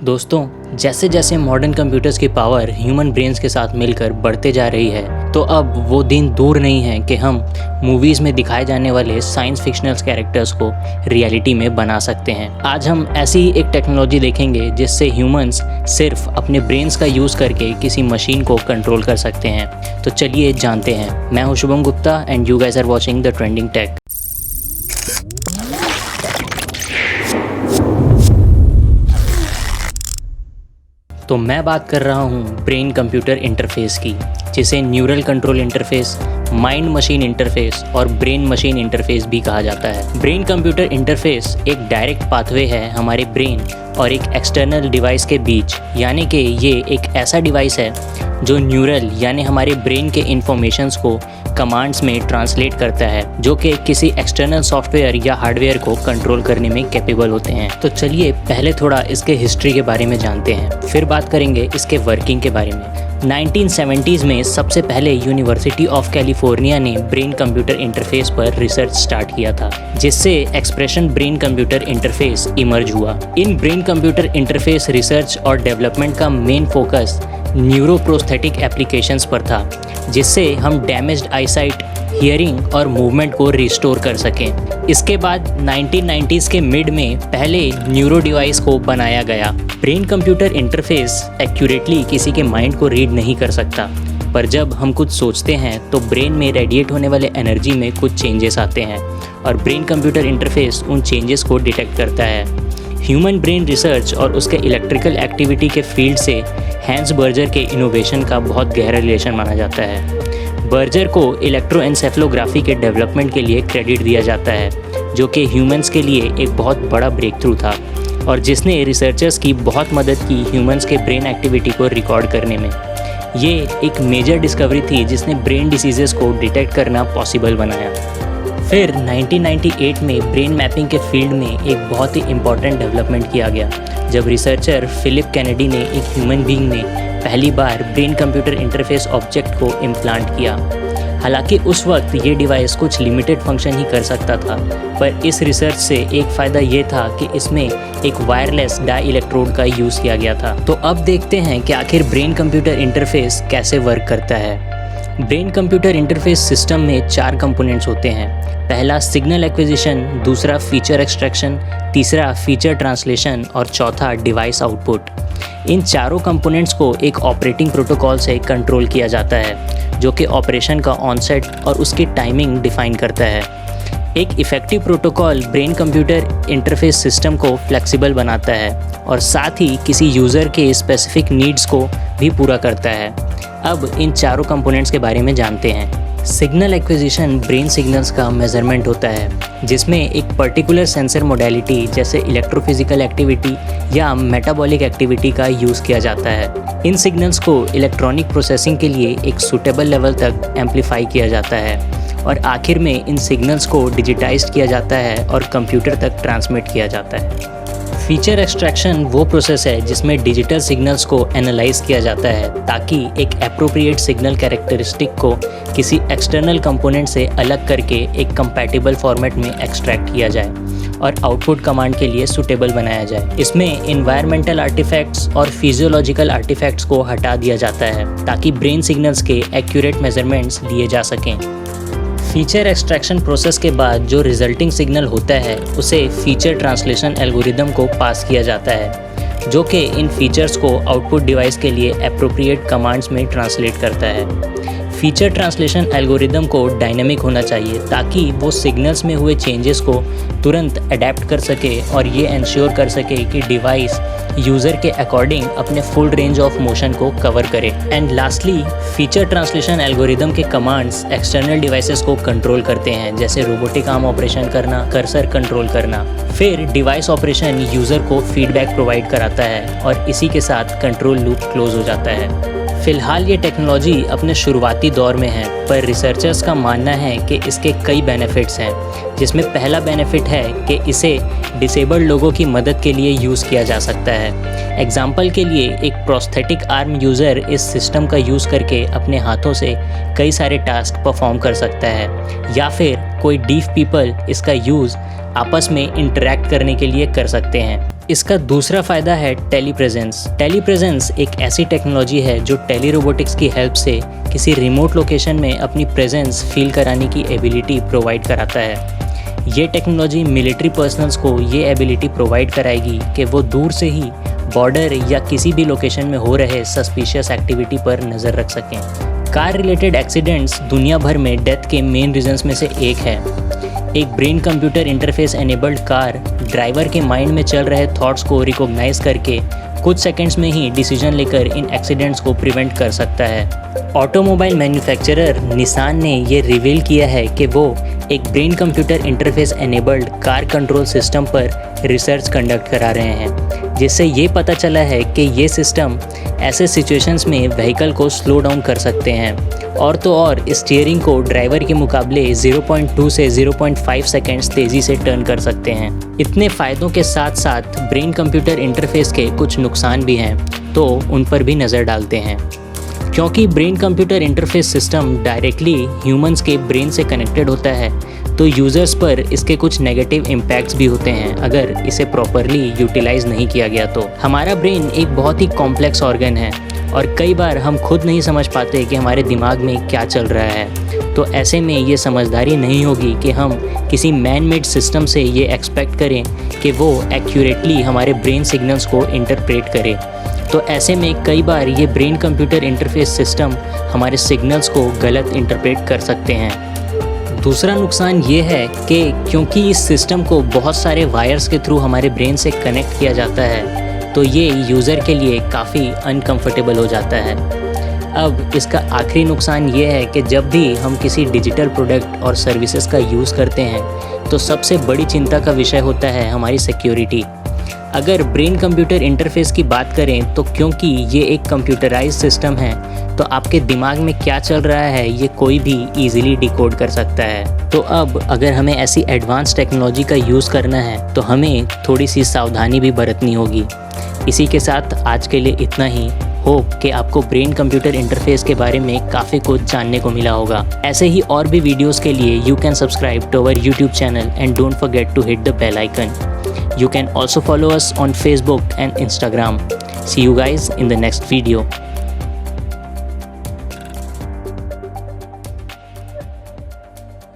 दोस्तों, जैसे जैसे मॉडर्न कंप्यूटर्स की पावर ह्यूमन ब्रेन्स के साथ मिलकर बढ़ते जा रही है, तो अब वो दिन दूर नहीं है कि हम मूवीज़ में दिखाए जाने वाले साइंस फिक्शनल कैरेक्टर्स को रियलिटी में बना सकते हैं। आज हम ऐसी ही एक टेक्नोलॉजी देखेंगे जिससे ह्यूमंस सिर्फ अपने ब्रेन्स का यूज़ करके किसी मशीन को कंट्रोल कर सकते हैं। तो चलिए जानते हैं। मैं हूं Shubham Gupta and you guys are watching the trending tech. तो मैं बात कर रहा हूँ ब्रेन कंप्यूटर इंटरफेस की, जिसे neural control interface, mind machine interface और ब्रेन मशीन इंटरफेस भी कहा जाता है। ब्रेन कंप्यूटर इंटरफेस एक डायरेक्ट पाथवे है हमारे ब्रेन और एक एक्सटर्नल डिवाइस के बीच, यानी कि ये एक ऐसा डिवाइस है जो न्यूरल यानी हमारे ब्रेन के इंफॉर्मेशंस को कमांड्स में ट्रांसलेट करता है, जो कि किसी एक्सटर्नल सॉफ्टवेयर या हार्डवेयर को कंट्रोल करने में कैपेबल होते हैं। तो चलिए पहले थोड़ा इसके हिस्ट्री के बारे में जानते हैं, फिर बात करेंगे इसके वर्किंग के बारे में। 1970s में सबसे पहले यूनिवर्सिटी ऑफ कैलिफोर्निया ने ब्रेन कंप्यूटर इंटरफेस पर रिसर्च स्टार्ट किया था, जिससे expression brain computer interface emerge हुआ। इन ब्रेन कंप्यूटर इंटरफेस रिसर्च और डेवलपमेंट का मेन फोकस न्यूरोप्रोस्थेटिक एप्लीकेशंस पर था, जिससे हम डैमेज्ड आईसाइट, हियरिंग और मूवमेंट को रिस्टोर कर सकें। इसके बाद 1990s के मिड में पहले न्यूरो डिवाइस को बनाया गया। ब्रेन कंप्यूटर इंटरफेस एक्यूरेटली किसी के माइंड को रीड नहीं कर सकता, पर जब हम कुछ सोचते हैं तो ब्रेन में रेडिएट होने वाले एनर्जी में कुछ चेंजेस आते हैं और ब्रेन कंप्यूटर इंटरफेस उन चेंजेस को डिटेक्ट करता है। ह्यूमन ब्रेन रिसर्च और उसके इलेक्ट्रिकल एक्टिविटी के फील्ड से हैंस बर्जर के इनोवेशन का बहुत गहरा रिलेशन माना जाता है। बर्जर को इलेक्ट्रोएन्सेफलोग्राफी के डेवलपमेंट के लिए क्रेडिट दिया जाता है, जो कि ह्यूमंस के लिए एक बहुत बड़ा ब्रेक थ्रू था और जिसने रिसर्चर्स की बहुत मदद की ह्यूमंस के ब्रेन एक्टिविटी को रिकॉर्ड करने में। ये एक मेजर डिस्कवरी थी जिसने ब्रेन डिसीजेस को डिटेक्ट करना पॉसिबल बनाया। फिर 1998 में ब्रेन मैपिंग के फील्ड में एक बहुत ही इम्पॉर्टेंट डेवलपमेंट किया गया, जब रिसर्चर फिलिप कैनेडी ने एक ह्यूमन बीइंग में पहली बार ब्रेन कंप्यूटर इंटरफेस ऑब्जेक्ट को इम्प्लांट किया। हालांकि उस वक्त ये डिवाइस कुछ लिमिटेड फंक्शन ही कर सकता था, पर इस रिसर्च से एक फ़ायदा ये था कि इसमें एक वायरलेस डाई इलेक्ट्रोड का यूज़ किया गया था। तो अब देखते हैं कि आखिर ब्रेन कंप्यूटर इंटरफेस कैसे वर्क करता है। ब्रेन कंप्यूटर इंटरफेस सिस्टम में 4 कंपोनेंट्स होते हैं। पहला सिग्नल एक्विजिशन, दूसरा फीचर एक्सट्रैक्शन, तीसरा फीचर ट्रांसलेशन और चौथा डिवाइस आउटपुट। इन चारों कंपोनेंट्स को एक ऑपरेटिंग प्रोटोकॉल से कंट्रोल किया जाता है, जो कि ऑपरेशन का ऑनसेट और उसकी टाइमिंग डिफाइन करता है। एक effective protocol brain computer interface system को फ्लेक्सिबल बनाता है और साथ ही किसी यूज़र के स्पेसिफिक नीड्स को भी पूरा करता है। अब इन चारों कंपोनेंट्स के बारे में जानते हैं। सिग्नल एक्विजिशन ब्रेन सिग्नल्स का मेजरमेंट होता है, जिसमें एक पर्टिकुलर सेंसर मोडेलिटी जैसे इलेक्ट्रोफिजिकल एक्टिविटी या मेटाबॉलिक एक्टिविटी का यूज़ किया जाता है। इन सिग्नल्स को इलेक्ट्रॉनिक प्रोसेसिंग के लिए एक सूटेबल लेवल तक एम्पलीफाई किया जाता है और आखिर में इन सिग्नल्स को डिजिटाइज्ड किया जाता है और कंप्यूटर तक ट्रांसमिट किया जाता है। फीचर एक्सट्रैक्शन वो प्रोसेस है जिसमें डिजिटल सिग्नल्स को एनालाइज किया जाता है ताकि एक एप्रोप्रिएट सिग्नल कैरेक्टरिस्टिक को किसी एक्सटर्नल कंपोनेंट से अलग करके एक कंपैटिबल फॉर्मेट में एक्सट्रैक्ट किया जाए और आउटपुट कमांड के लिए सूटेबल बनाया जाए। इसमें इन्वायरमेंटल आर्टिफैक्ट्स और फिजियोलॉजिकल आर्टिफैक्ट्स को हटा दिया जाता है ताकि ब्रेन सिग्नल्स के एक्यूरेट मेजरमेंट्स लिए जा सकें। फीचर एक्सट्रैक्शन प्रोसेस के बाद जो रिजल्टिंग सिग्नल होता है उसे फीचर ट्रांसलेशन एल्गोरिदम को पास किया जाता है, जो कि इन फीचर्स को आउटपुट डिवाइस के लिए एप्रोप्रिएट कमांड्स में ट्रांसलेट करता है। फीचर ट्रांसलेशन एल्गोरिदम को डायनेमिक होना चाहिए ताकि वो सिग्नल्स में हुए चेंजेस को तुरंत अडेप्ट कर सके और ये इंश्योर कर सके कि डिवाइस यूज़र के अकॉर्डिंग अपने फुल रेंज ऑफ मोशन को कवर करे। And lastly, feature translation algorithm के कमांड्स एक्सटर्नल डिवाइसेस को कंट्रोल करते हैं, जैसे रोबोटिक आर्म ऑपरेशन करना, कर्सर कंट्रोल करना। फिर डिवाइस ऑपरेशन यूज़र को फीडबैक प्रोवाइड कराता है और इसी के साथ कंट्रोल लूप क्लोज हो जाता है। फिलहाल ये टेक्नोलॉजी अपने शुरुआती दौर में है, पर रिसर्चर्स का मानना है कि इसके कई बेनिफिट्स हैं, जिसमें पहला बेनिफिट है कि इसे डिसेबल्ड लोगों की मदद के लिए यूज़ किया जा सकता है। एग्जाम्पल के लिए एक प्रोस्थेटिक आर्म यूज़र इस सिस्टम का यूज़ करके अपने हाथों से कई सारे टास्क परफॉर्म कर सकता है, या फिर कोई डीफ पीपल इसका यूज़ आपस में इंटरैक्ट करने के लिए कर सकते हैं। इसका दूसरा फ़ायदा है टेलीप्रेजेंस। टेलीप्रेजेंस एक ऐसी टेक्नोलॉजी है जो टेली रोबोटिक्स की हेल्प से किसी रिमोट लोकेशन में अपनी प्रेजेंस फील कराने की एबिलिटी प्रोवाइड कराता है। ये टेक्नोलॉजी मिलिट्री पर्सनल्स को ये एबिलिटी प्रोवाइड कराएगी कि वो दूर से ही बॉर्डर या किसी भी लोकेशन में हो रहे सस्पिशियस एक्टिविटी पर नज़र रख सकें। कार रिलेटेड एक्सीडेंट्स दुनिया भर में डेथ के मेन रीजंस में से एक है। एक brain computer interface enabled car driver के माइंड में चल रहे थॉट्स को रिकॉग्नाइज करके कुछ सेकंड्स में ही डिसीजन लेकर इन एक्सीडेंट्स को प्रिवेंट कर सकता है। ऑटोमोबाइल मैन्युफैक्चरर निसान ने ये रिवील किया है कि वो एक brain computer interface enabled car control system पर रिसर्च कंडक्ट करा रहे हैं, जिससे ये पता चला है कि ये सिस्टम ऐसे सिचुएशंस में व्हीकल को स्लो डाउन कर सकते हैं और तो और स्टीयरिंग को ड्राइवर के मुकाबले 0.2 से 0.5 सेकंड्स तेज़ी से टर्न कर सकते हैं। इतने फ़ायदों के साथ साथ ब्रेन कंप्यूटर इंटरफेस के कुछ नुकसान भी हैं, तो उन पर भी नज़र डालते हैं। क्योंकि brain computer interface system directly humans के ब्रेन से कनेक्टेड होता है, तो यूज़र्स पर इसके कुछ नेगेटिव इम्पैक्ट्स भी होते हैं अगर इसे प्रॉपरली यूटिलाइज नहीं किया गया तो। हमारा ब्रेन एक बहुत ही कॉम्प्लेक्स ऑर्गन है और कई बार हम खुद नहीं समझ पाते कि हमारे दिमाग में क्या चल रहा है। तो ऐसे में ये समझदारी नहीं होगी कि हम किसी मैन मेड सिस्टम से ये एक्सपेक्ट करें कि वो एक्यूरेटली हमारे ब्रेन सिग्नल्स को इंटरप्रेट करे। तो ऐसे में कई बार ये ब्रेन कंप्यूटर इंटरफेस सिस्टम हमारे सिग्नल्स को गलत इंटरप्रेट कर सकते हैं। दूसरा नुकसान ये है कि क्योंकि इस सिस्टम को बहुत सारे वायर्स के थ्रू हमारे ब्रेन से कनेक्ट किया जाता है, तो ये यूज़र के लिए काफ़ी अनकंफर्टेबल हो जाता है। अब इसका आखिरी नुकसान ये है कि जब भी हम किसी डिजिटल प्रोडक्ट और सर्विसेज का यूज़ करते हैं, तो सबसे बड़ी चिंता का विषय होता है हमारी सिक्योरिटी। अगर ब्रेन कंप्यूटर इंटरफेस की बात करें तो क्योंकि ये एक कंप्यूटराइज्ड सिस्टम है, तो आपके दिमाग में क्या चल रहा है ये कोई भी इजीली डिकोड कर सकता है। तो अब अगर हमें ऐसी एडवांस टेक्नोलॉजी का यूज़ करना है तो हमें थोड़ी सी सावधानी भी बरतनी होगी। इसी के साथ आज के लिए इतना ही। होप कि आपको ब्रेन कंप्यूटर इंटरफेस के बारे में काफ़ी कुछ जानने को मिला होगा। ऐसे ही और भी वीडियोस के लिए you can subscribe to our YouTube channel and don't forget to hit the bell icon. You can also follow us on Facebook and Instagram. See you guys in the next video.